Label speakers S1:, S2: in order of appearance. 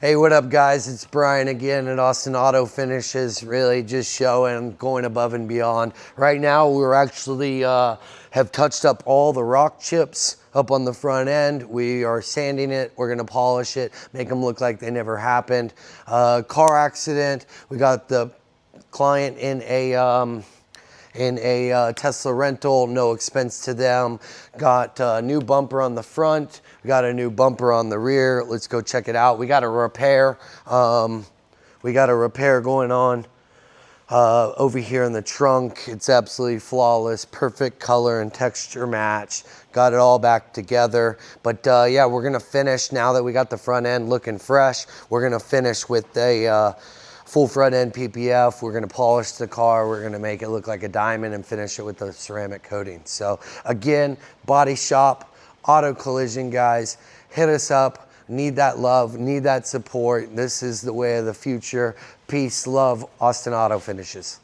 S1: Hey, what up, guys? It's Brian again at Austin Auto Finishes. Really just showing, going above and beyond. Right now, we're actually have touched up all the rock chips up on the front end. We are sanding it. We're gonna polish it, make them look like they never happened. Car accident. We got the client in a Tesla rental, no expense to them. Got a new bumper on the front. We got a new bumper on the rear. Let's go check it out. We got a repair. Going on over here in the trunk. It's absolutely flawless, perfect color and texture match. Got it all back together. But yeah, we're gonna finish now that we got the front end looking fresh. We're gonna finish with a full front end PPF. We're gonna polish the car. We're gonna make it look like a diamond and finish it with the ceramic coating. So again, body shop, auto collision, guys, hit us up. Need that love, need that support. This is the way of the future. Peace, love, Austin Auto Finishes.